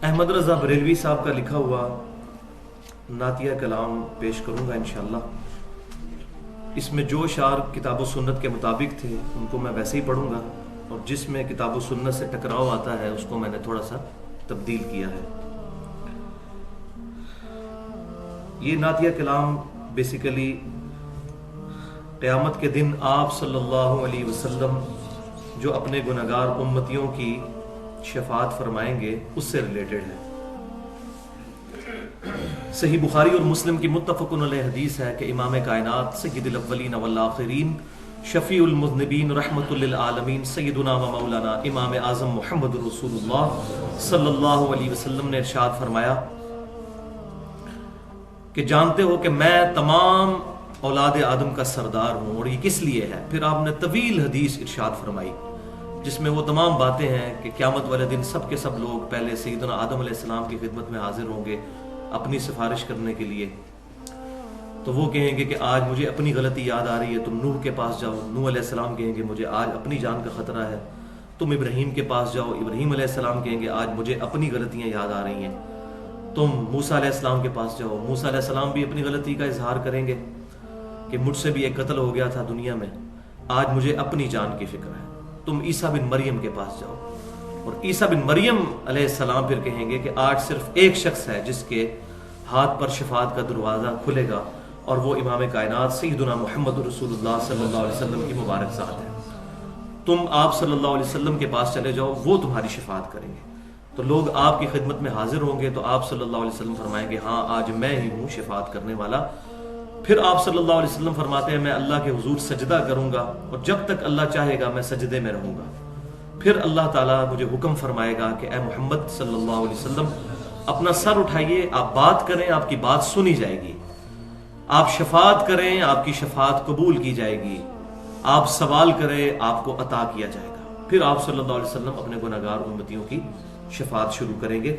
احمد رضا بریلوی صاحب کا لکھا ہوا نعتیہ کلام پیش کروں گا انشاءاللہ۔ اس میں جو اشعار کتاب و سنت کے مطابق تھے ان کو میں ویسے ہی پڑھوں گا، اور جس میں کتاب و سنت سے ٹکراؤ آتا ہے اس کو میں نے تھوڑا سا تبدیل کیا ہے۔ یہ نعتیہ کلام بیسیکلی قیامت کے دن آپ صلی اللہ علیہ وسلم جو اپنے گنہگار امتیوں کی شفاعت فرمائیں گے اس سے ریلیٹڈ ہے۔ صحیح بخاری اور مسلم کی متفق علیہ حدیث ہے کہ امام کائنات سید الاولین والآخرین شفیع المذنبین رحمت للعالمین سیدنا و مولانا امام اعظم محمد رسول اللہ صلی اللہ علیہ وسلم نے ارشاد فرمایا کہ جانتے ہو کہ میں تمام اولاد آدم کا سردار ہوں، اور یہ کس لیے ہے؟ پھر آپ نے طویل حدیث ارشاد فرمائی جس میں وہ تمام باتیں ہیں کہ قیامت والے دن سب کے سب لوگ پہلے سیدنا آدم علیہ السلام کی خدمت میں حاضر ہوں گے اپنی سفارش کرنے کے لیے، تو وہ کہیں گے کہ آج مجھے اپنی غلطی یاد آ رہی ہے، تم نوح کے پاس جاؤ۔ نوح علیہ السلام کہیں گے مجھے آج اپنی جان کا خطرہ ہے۔ تم ابراہیم کے پاس جاؤ، ابراہیم علیہ السلام کہیں گے آج مجھے اپنی غلطیاں یاد آ رہی ہیں۔ تم موسیٰ علیہ السلام کے پاس جاؤ، موسیٰ علیہ السلام بھی اپنی غلطی کا اظہار کریں گے کہ مجھ سے بھی ایک قتل ہو گیا تھا دنیا میں، آج مجھے اپنی جان کی فکر ہے۔ تم عیسیٰ بن مریم کے پاس جاؤ، اور عیسیٰ بن مریم علیہ السلام پھر کہیں گے کہ آج صرف ایک شخص ہے جس کے ہاتھ پر شفاعت کا دروازہ کھلے گا، اور وہ امام کائنات سیدنا محمد رسول اللہ صلی اللہ علیہ وسلم کی مبارک ذات ہے۔ تم آپ صلی اللہ علیہ وسلم کے پاس چلے جاؤ، وہ تمہاری شفاعت کریں گے۔ تو لوگ آپ کی خدمت میں حاضر ہوں گے تو آپ صلی اللہ علیہ وسلم فرمائیں گے ہاں آج میں ہی ہوں شفاعت کرنے والا۔ پھر آپ صلی اللہ علیہ وسلم فرماتے ہیں میں اللہ کے حضور سجدہ کروں گا، اور جب تک اللہ چاہے گا میں سجدے میں رہوں گا۔ پھر اللہ تعالیٰ مجھے حکم فرمائے گا کہ اے محمد صلی اللہ علیہ وسلم اپنا سر اٹھائیے، آپ بات کریں، آپ کی بات سنی جائے گی، آپ شفاعت کریں، آپ کی شفاعت قبول کی جائے گی، آپ سوال کریں، آپ کو عطا کیا جائے گا۔ پھر آپ صلی اللہ علیہ وسلم اپنے گنہگار امتیوں کی شفاعت شروع کریں گے،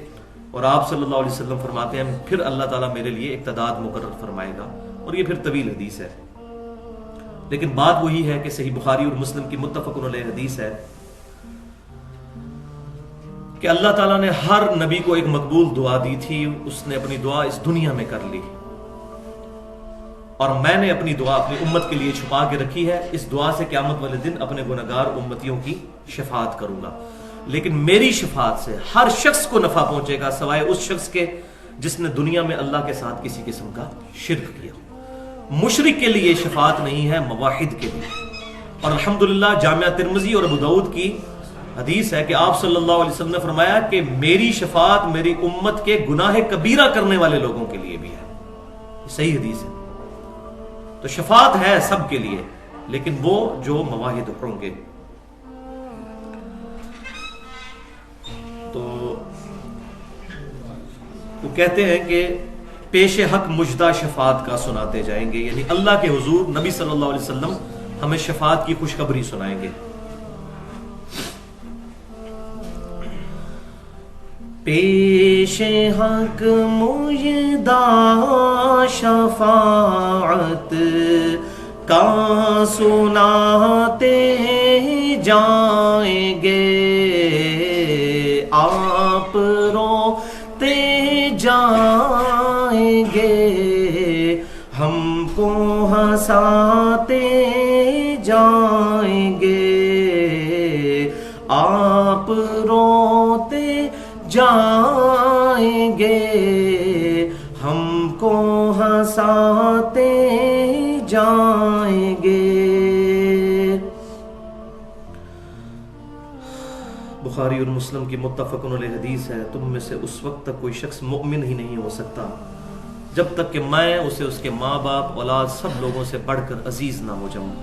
اور آپ صلی اللہ علیہ وسلم فرماتے ہیں پھر اللہ تعالیٰ میرے لیے ایک تعداد مقرر فرمائے گا، اور یہ پھر طویل حدیث ہے، لیکن بات وہی ہے کہ صحیح بخاری اور مسلم کی متفق علیہ حدیث ہے کہ اللہ تعالیٰ نے ہر نبی کو ایک مقبول دعا دی تھی، اس نے اپنی دعا اس دنیا میں کر لی، اور میں نے اپنی دعا اپنی امت کے لیے چھپا کے رکھی ہے۔ اس دعا سے قیامت والے دن اپنے گنہگار امتیوں کی شفاعت کروں گا، لیکن میری شفاعت سے ہر شخص کو نفع پہنچے گا سوائے اس شخص کے جس نے دنیا میں اللہ کے ساتھ کسی قسم کا شرک کیا۔ مشرک کے لیے شفاعت نہیں ہے، موحد کے لیے۔ اور الحمدللہ جامعہ ترمذی اور ابو داؤد کی حدیث ہے کہ آپ صلی اللہ علیہ وسلم نے فرمایا کہ میری شفاعت میری امت کے گناہ کبیرہ کرنے والے لوگوں کے لیے بھی ہے۔ یہ صحیح حدیث ہے۔ تو شفاعت ہے سب کے لیے، لیکن وہ جو موحد ہوں گے۔ تو وہ کہتے ہیں کہ پیش حق مجدہ شفاعت کا سناتے جائیں گے، یعنی اللہ کے حضور نبی صلی اللہ علیہ وسلم ہمیں شفاعت کی خوشخبری سنائیں گے۔ پیش حق مجدہ شفاعت کا سناتے جائیں گے، آپ روتے جائیں گے، ہم کو ہنساتے جائیں گے، آپ روتے جائیں گے، ہم کو ہنساتے جائیں گے۔ بخاری اور مسلم کی متفق علیہ حدیث ہے تم میں سے اس وقت تک کوئی شخص مؤمن ہی نہیں ہو سکتا جب تک کہ میں اسے اس کے ماں باپ اولاد سب لوگوں سے بڑھ کر عزیز نہ ہو جاؤں۔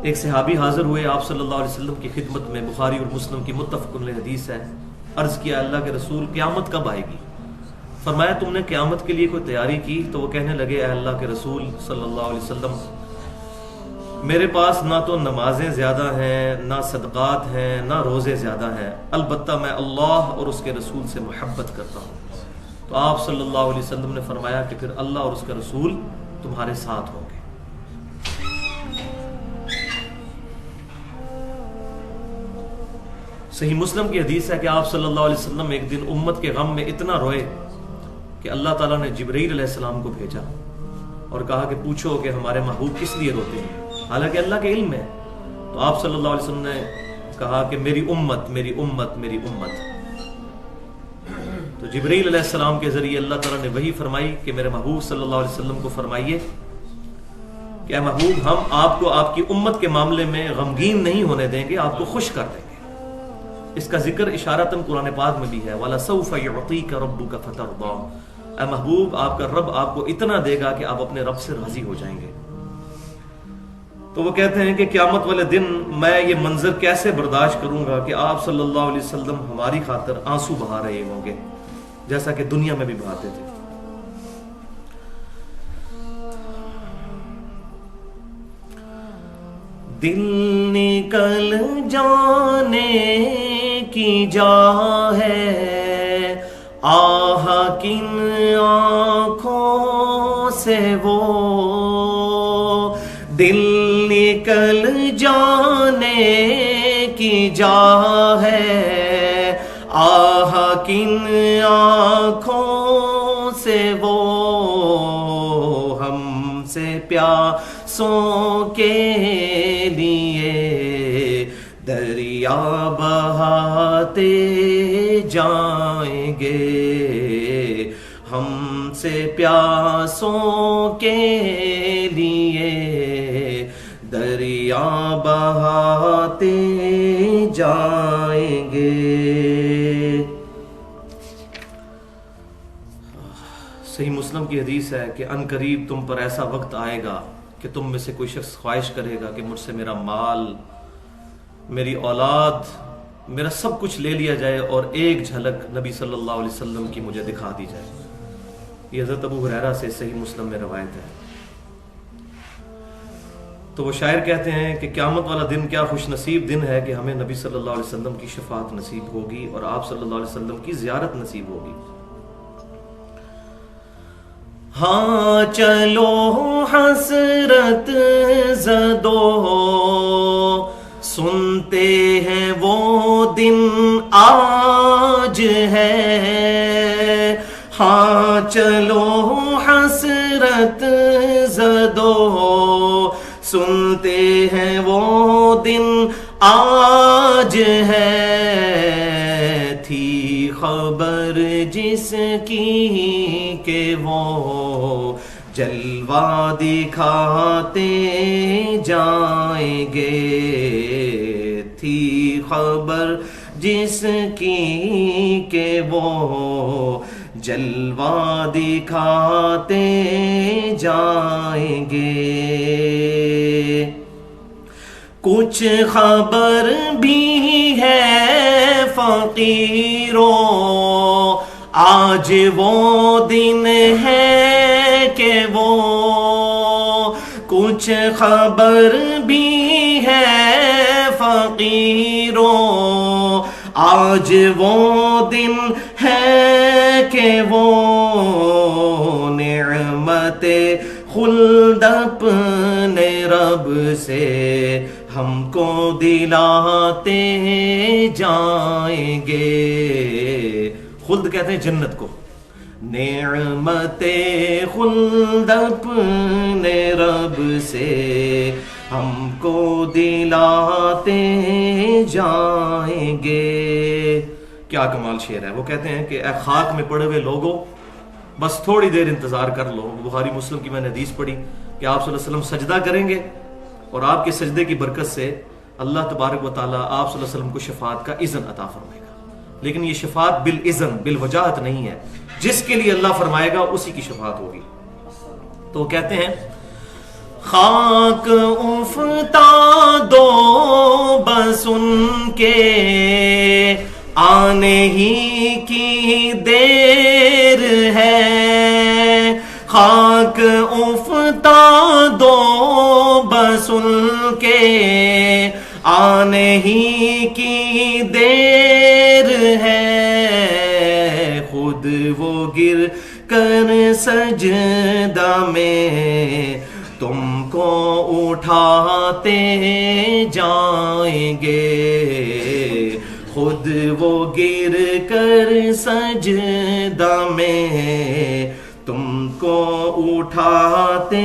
ایک صحابی حاضر ہوئے آپ صلی اللہ علیہ وسلم کی خدمت میں، بخاری اور مسلم کی متفق علیہ حدیث ہے۔ عرض کیا اللہ کے رسول قیامت کب آئے گی؟ فرمایا تم نے قیامت کے لیے کوئی تیاری کی؟ تو وہ کہنے لگے اے اللہ کے رسول صلی اللہ علیہ وسلم میرے پاس نہ تو نمازیں زیادہ ہیں، نہ صدقات ہیں، نہ روزے زیادہ ہیں، البتہ میں اللہ اور اس کے رسول سے محبت کرتا ہوں۔ تو آپ صلی اللہ علیہ وسلم نے فرمایا کہ پھر اللہ اور اس کا رسول تمہارے ساتھ ہوں گے۔ صحیح مسلم کی حدیث ہے کہ آپ صلی اللہ علیہ وسلم ایک دن امت کے غم میں اتنا روئے کہ اللہ تعالیٰ نے جبرائیل علیہ السلام کو بھیجا اور کہا کہ پوچھو کہ ہمارے محبوب کس لیے روتے ہیں، حالانکہ اللہ کے علم ہے۔ تو آپ صلی اللہ علیہ وسلم نے کہا کہ میری امت میری امت میری امت۔ تو جبرائیل علیہ السلام کے ذریعے اللہ تعالیٰ نے وحی فرمائی کہ میرے محبوب صلی اللہ علیہ وسلم کو فرمائیے کہ اے محبوب، ہم آپ کو آپ کی امت کے معاملے میں غمگین نہیں ہونے دیں گے، آپ کو خوش کر دیں گے۔ اس کا ذکر اشارتاً قرآن پاک میں بھی ہے، وَلَسَوْفَ يُعْطِيكَ رَبُّكَ فَتَرْضَىٰ، اے محبوب آپ کا رب آپ کو اتنا دے گا کہ آپ اپنے رب سے راضی ہو جائیں گے۔ تو وہ کہتے ہیں کہ قیامت والے دن میں یہ منظر کیسے برداشت کروں گا کہ آپ صلی اللہ علیہ وسلم ہماری خاطر آنسو بہا رہے ہوں گے جیسا کہ دنیا میں بھی بہاتے تھے۔ دل نکل جانے کی جا ہے، آہ کن آنکھوں سے وہ، دل نکل جانے کی جا ہے، آہ کن آنکھوں سے وہ، ہم سے پیاسوں کے لیے دریا بہاتے جائیں گے، ہم سے پیاسوں کے لیے دریا بہاتے جائیں گے۔ صحیح مسلم کی حدیث ہے کہ ان قریب تم پر ایسا وقت آئے گا کہ تم میں سے کوئی شخص خواہش کرے گا کہ مجھ سے میرا مال، میری اولاد، میرا سب کچھ لے لیا جائے اور ایک جھلک نبی صلی اللہ علیہ وسلم کی مجھے دکھا دی جائے۔ یہ حضرت ابو ہریرہ سے صحیح مسلم میں روایت ہے۔ تو وہ شاعر کہتے ہیں کہ قیامت والا دن کیا خوش نصیب دن ہے کہ ہمیں نبی صلی اللہ علیہ وسلم کی شفاعت نصیب ہوگی اور آپ صلی اللہ علیہ وسلم کی زیارت نصیب ہوگی۔ ہاں چلو حسرت زدو، سنتے ہیں وہ دن آج ہے، ہاں چلو حسرت زدو، سنتے ہیں وہ دن آج ہے، تھی خبر جس کی کہ وہ جلوہ دکھاتے جائیں گے، تھی خبر جس کی کہ وہ جلوہ دکھاتے جائیں گے۔ کچھ خبر بھی ہے فقیروں، آج وہ دن ہے کہ وہ، کچھ خبر بھی ہے فقیروں، آج وہ دن ہے کہ وہ، نعمت خلد اپنے رب سے ہم کو دلاتے جائیں گے۔ خلد کہتے ہیں جنت کو، نعمت خلد اپنے رب سے ہم کو دلاتے جائیں گے۔ کیا کمال شعر ہے۔ وہ کہتے ہیں کہ اے خاک میں پڑے ہوئے لوگوں، بس تھوڑی دیر انتظار کر لو۔ بخاری مسلم کی میں نے حدیث پڑھی کہ آپ صلی اللہ علیہ وسلم سجدہ کریں گے اور آپ کے سجدے کی برکت سے اللہ تبارک و تعالیٰ آپ صلی اللہ علیہ وسلم کو شفاعت کا اذن عطا فرمائے گا۔ لیکن یہ شفاعت بالاذن بالوجاہت نہیں ہے، جس کے لیے اللہ فرمائے گا اسی کی شفاعت ہوگی۔ تو وہ کہتے ہیں خاک افتادو بس ان کے آنے ہی کی دیر ہے، خاک افتادو بس ان کے آنے ہی کی دیر ہے، خود وہ گر کر سجدہ میں تم کو اٹھاتے جائیں گے، خود وہ گر کر سجدہ میں تم کو اٹھاتے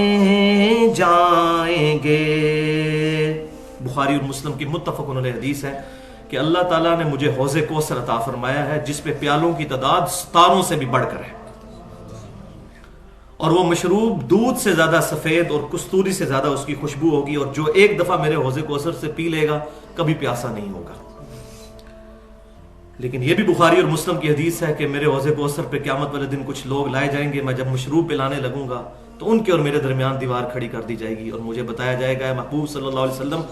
جائیں گے. بخاری اور مسلم کی متفق علیہ حدیث ہے کہ اللہ تعالیٰ نے مجھے حوض کوثر عطا فرمایا ہے جس پہ پیالوں کی تعداد ستاروں سے بھی بڑھ کر ہے، اور وہ مشروب دودھ سے زیادہ سفید اور کستوری سے زیادہ اس کی خوشبو ہوگی، اور جو ایک دفعہ میرے حوض کوثر سے پی لے گا کبھی پیاسا نہیں ہوگا. لیکن یہ بھی بخاری اور مسلم کی حدیث ہے کہ میرے حوض کوثر پہ قیامت والے دن کچھ لوگ لائے جائیں گے، میں جب مشروب پلانے لگوں گا تو ان کے اور میرے درمیان دیوار کھڑی کر دی جائے گی، اور مجھے بتایا جائے گا محبوب صلی اللہ علیہ وسلم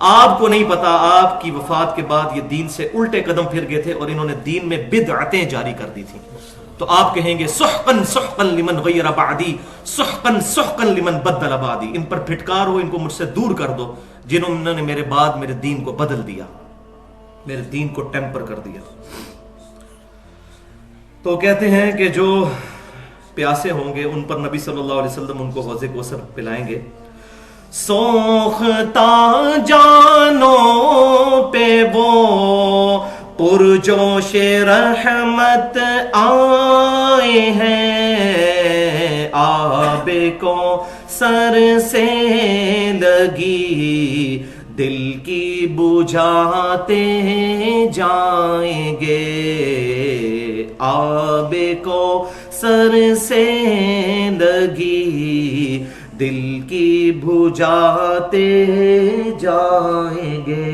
آپ کو نہیں پتا آپ کی وفات کے بعد یہ دین سے الٹے قدم پھر گئے تھے اور انہوں نے دین میں بدعتیں جاری کر دی تھی. تو آپ کہیں گے سحقن سحقن لمن غیر بعدی، سحقن سحقن لمن بدل بعدی، ان پر پھٹکار ہو، ان کو مجھ سے دور کر دو جنہوں نے میرے بعد میرے دین کو بدل دیا، میرے دین کو ٹیمپر کر دیا. تو کہتے ہیں کہ جو پیاسے ہوں گے ان پر نبی صلی اللہ علیہ وسلم ان کو حوض کوثر پلائیں گے. سوختہ جانوں پہ وہ پرجوش رحمت آئے ہیں، آب کو سر سے لگی دل کی بجھاتے جائیں گے، آب کو سر سے لگی دل کی بجھاتے جائیں گے.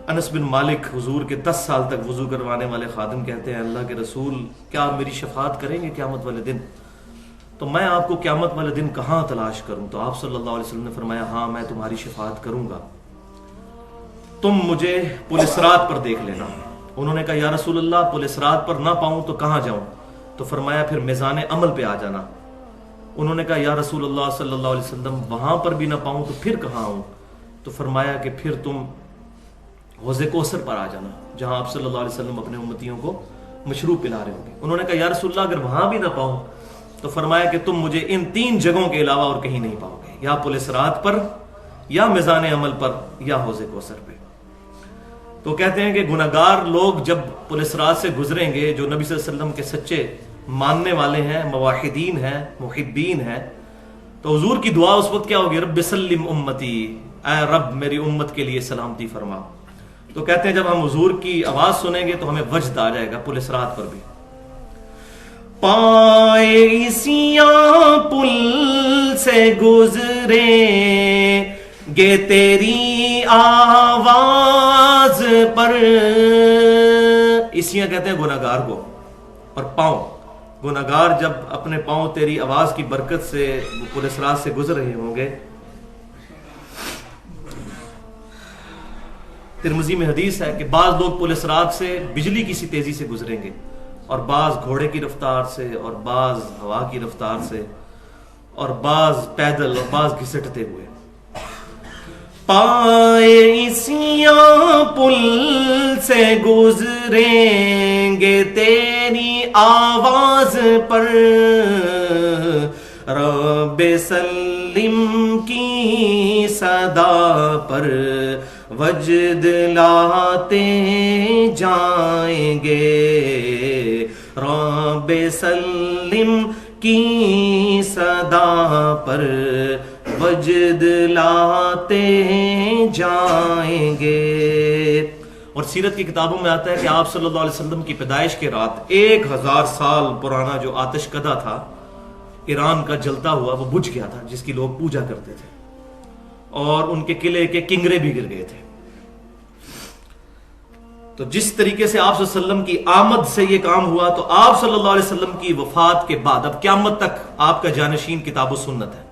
انس بن مالک حضور کے 10 سال تک وضو کروانے والے خادم کہتے ہیں اللہ کے رسول کیا آپ میری شفاعت کریں گے قیامت والے دن؟ تو میں آپ کو قیامت والے دن کہاں تلاش کروں؟ تو آپ صلی اللہ علیہ وسلم نے فرمایا ہاں میں تمہاری شفاعت کروں گا، تم مجھے پل صراط پر دیکھ لینا. انہوں نے کہا یا رسول اللہ پل صراط پر نہ پاؤں تو کہاں جاؤں؟ تو فرمایا پھر میزان عمل پہ آ جانا. انہوں نے کہا یا رسول اللہ صلی اللہ علیہ وسلم وہاں پر بھی نہ پاؤں تو پھر کہاں آؤں؟ تو فرمایا کہ پھر تم حوض کوثر پر آ جانا جہاں آپ صلی اللہ علیہ وسلم اپنے امتیوں کو مشروب پلا رہے ہوں گے. انہوں نے کہا یا رسول اللہ اگر وہاں بھی نہ پاؤں تو فرمایا کہ تم مجھے ان 3 جگہوں کے علاوہ اور کہیں نہیں پاؤ گے، یا پل صراط پر، یا میزان عمل پر، یا حوض کوثر پہ. تو کہتے ہیں کہ گناہگار لوگ جب پل صراط سے گزریں گے، جو نبی صلی اللہ علیہ وسلم کے سچے ماننے والے ہیں، موحدین ہیں، محبین ہیں، تو حضور کی دعا اس وقت کیا ہوگی؟ رب سلم امتی، اے رب میری امت کے لیے سلامتی فرما. تو کہتے ہیں جب ہم حضور کی آواز سنیں گے تو ہمیں وجد آ جائے گا پل صراط پر بھی. پائے سیاں پل سے گزرے گے تیری آواز پر، اسیاں کہتے ہیں گناہگار کو، اور پاؤں، گناہگار جب اپنے پاؤں تیری آواز کی برکت سے پل صراط سے گزر رہے ہوں گے. ترمذی میں حدیث ہے کہ بعض لوگ پل صراط سے بجلی کی سی تیزی سے گزریں گے، اور بعض گھوڑے کی رفتار سے، اور بعض ہوا کی رفتار سے، اور بعض پیدل، اور بعض گھسٹتے ہوئے. پائے سیاں پل سے گزریں گے تیری آواز پر، رب سلم کی صدا پر وجد لاتے جائیں گے، رب سلم کی صدا پر وجد لاتے جائیں گے. اور سیرت کی کتابوں میں آتا ہے کہ آپ صلی اللہ علیہ وسلم کی پیدائش کے رات 1000 سال پرانا جو آتش کدہ تھا ایران کا جلتا ہوا وہ بجھ گیا تھا، جس کی لوگ پوجا کرتے تھے، اور ان کے قلعے کے کنگرے بھی گر گئے تھے. تو جس طریقے سے آپ صلی اللہ علیہ وسلم کی آمد سے یہ کام ہوا، تو آپ صلی اللہ علیہ وسلم کی وفات کے بعد اب قیامت تک آپ کا جانشین کتاب و سنت ہے،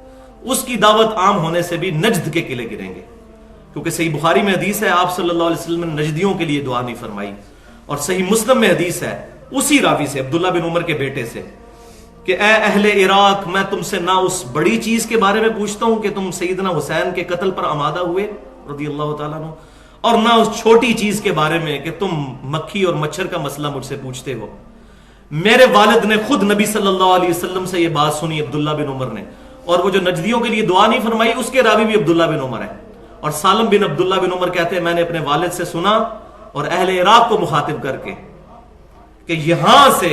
اس کی دعوت عام ہونے سے بھی نجد کے قلعے گریں گے، کیونکہ صحیح بخاری میں حدیث ہے آپ صلی اللہ علیہ وسلم نے نجدیوں کے لیے دعا نہیں فرمائی. اور صحیح مسلم میں حدیث ہے اسی راوی سے، عبداللہ بن عمر کے بیٹے سے، کہ اے اہل عراق میں تم سے نہ اس بڑی چیز کے بارے میں پوچھتا ہوں کہ تم سیدنا حسین کے قتل پر آمادہ ہوئے رضی اللہ تعالیٰ عنہ، اور نہ اس چھوٹی چیز کے بارے میں کہ تم مکھی اور مچھر کا مسئلہ مجھ سے پوچھتے ہو. میرے والد نے خود نبی صلی اللہ علیہ وسلم سے یہ بات سنی عبداللہ بن عمر نے، اور وہ جو نجدیوں کے لیے دعا نہیں فرمائی اس کے راوی بھی عبداللہ بن عمر ہے. اور سالم بن عبداللہ بن عمر کہتے ہیں میں نے اپنے والد سے سنا اور اہل عراق کو مخاطب کر کے کہ یہاں سے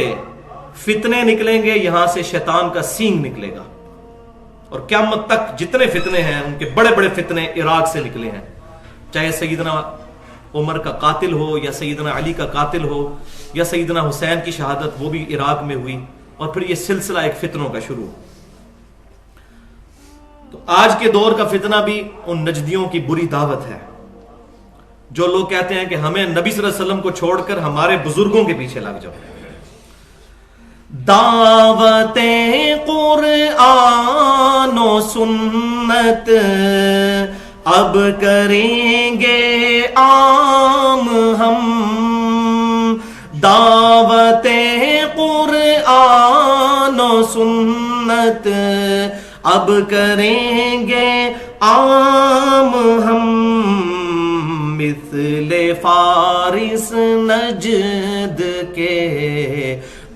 فتنے نکلیں گے، یہاں سے شیطان کا سینگ نکلے گا، اور قیامت تک جتنے فتنے ہیں ان کے بڑے بڑے فتنے عراق سے نکلے ہیں، چاہے سیدنا عمر کا قاتل ہو یا سیدنا علی کا قاتل ہو یا سیدنا حسین کی شہادت وہ بھی عراق میں ہوئی، اور پھر یہ سلسلہ ایک فتنوں کا شروع۔ تو آج کے دور کا فتنہ بھی ان نجدیوں کی بری دعوت ہے جو لوگ کہتے ہیں کہ ہمیں نبی صلی اللہ علیہ وسلم کو چھوڑ کر ہمارے بزرگوں کے پیچھے لگ جاؤ۔ دعوت قرآن و سنت اب کریں گے عام ہم، دعوت قرآن و سنت اب کریں گے عام ہم، مثل فارس نجد کے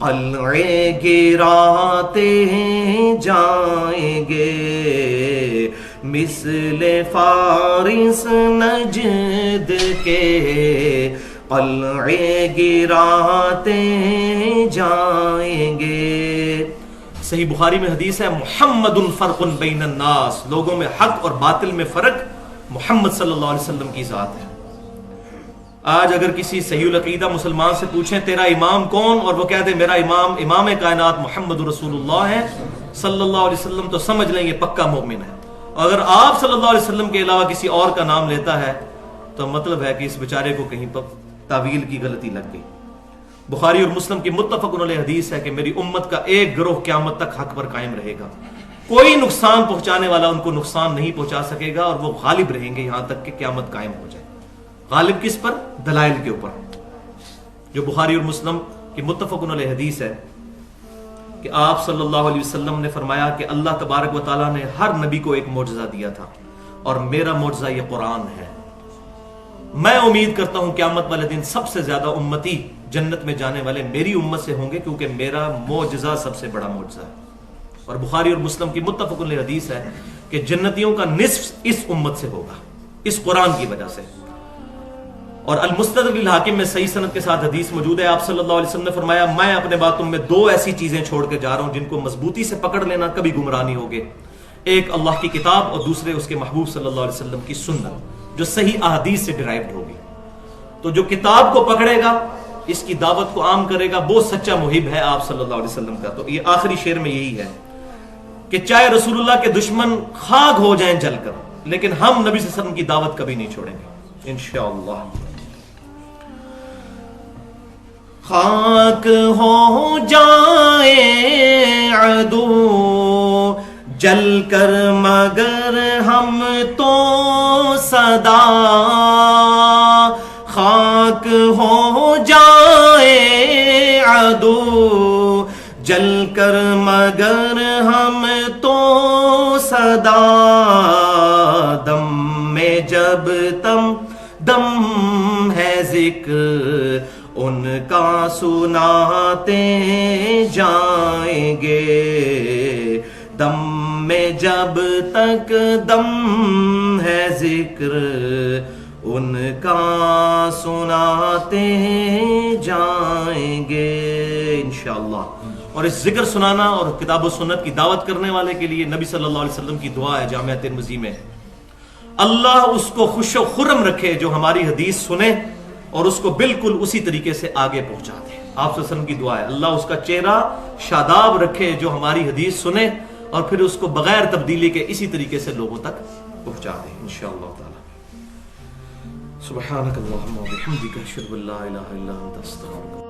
قلعے گراتے جائیں گے، مثل فارس نجد کے قلعے گراتے جائیں گے۔ صحیح بخاری میں حدیث ہے محمد فرق بین الناس، لوگوں میں حق اور باطل میں فرق محمد صلی اللہ علیہ وسلم کی ذات ہے۔ آج اگر کسی صحیح العقیدہ مسلمان سے پوچھیں تیرا امام کون، اور وہ کہہ دے میرا امام امام کائنات محمد رسول اللہ ہے صلی اللہ علیہ وسلم، تو سمجھ لیں یہ پکا مومن ہے۔ اگر آپ صلی اللہ علیہ وسلم کے علاوہ کسی اور کا نام لیتا ہے تو مطلب ہے کہ اس بیچارے کو کہیں پر تعویل کی غلطی لگ گئی۔ بخاری اور مسلم کی متفق علیہ حدیث ہے کہ میری امت کا ایک گروہ قیامت تک حق پر قائم رہے گا، کوئی نقصان پہنچانے والا ان کو نقصان نہیں پہنچا سکے گا، اور وہ غالب رہیں گے یہاں تک کہ قیامت قائم ہو جائے۔ غالب کس پر؟ دلائل کے اوپر، جو بخاری اور مسلم کی متفق علیہ حدیث ہے کہ آپ صلی اللہ علیہ وسلم نے فرمایا کہ اللہ تبارک و تعالیٰ نے ہر نبی کو ایک معجزہ دیا تھا، اور میرا معجزہ یہ قرآن ہے۔ میں امید کرتا ہوں قیامت والے دن سب سے زیادہ امتی جنت میں جانے والے میری امت سے ہوں گے، کیونکہ میرا معجزہ سب سے بڑا معجزہ ہے۔ اور بخاری اور مسلم کی متفق علیہ حدیث ہے کہ جنتیوں کا نصف اس امت سے ہوگا، اس قرآن کی وجہ سے۔ اور المستدرک للحاکم میں صحیح سند کے ساتھ حدیث موجود ہے، آپ صلی اللہ علیہ وسلم نے فرمایا میں اپنے باتوں میں دو ایسی چیزیں چھوڑ کے جا رہا ہوں جن کو مضبوطی سے پکڑ لینا، کبھی گمراہ نہیں ہوگے۔ ایک اللہ کی کتاب، اور دوسرے اس کے محبوب صلی اللہ علیہ وسلم کی سنت جو صحیح احادیث سے ڈرائیوڈ ہوگی۔ تو جو کتاب کو پکڑے گا، اس کی دعوت کو عام کرے گا، وہ سچا محب ہے آپ صلی اللہ علیہ وسلم کا۔ تو یہ آخری شعر میں یہی ہے کہ چاہے رسول اللہ کے دشمن خاک ہو جائیں جل کر، لیکن ہم نبی صلی اللہ علیہ وسلم کی دعوت کبھی نہیں چھوڑیں گے انشاءاللہ۔ خاک ہو جائیں عدو جل کر مگر ہم تو صدا، خاک ہو جائیں عدو جل کر مگر ہم تو صدا، دم میں جب دم ہے ذکر ان کا سناتے جائیں گے، دم میں جب تک دم ہے ذکر ان کا سناتے جائیں گے انشاءاللہ۔ اور اس ذکر سنانا اور کتاب و سنت کی دعوت کرنے والے کے لیے نبی صلی اللہ علیہ وسلم کی دعا ہے جامعہ ترمذی میں، اللہ اس کو خوش و خرم رکھے جو ہماری حدیث سنے اور اس کو بالکل اسی طریقے سے آگے پہنچا دے۔ آپ صلی اللہ علیہ وسلم کی دعا ہے اللہ اس کا چہرہ شاداب رکھے جو ہماری حدیث سنے اور پھر اس کو بغیر تبدیلی کے اسی طریقے سے لوگوں تک پہنچا دے انشاءاللہ تعالی۔ سبحانک اللہم و بحمدک اشہد ان لا الہ الا انت استغفرک۔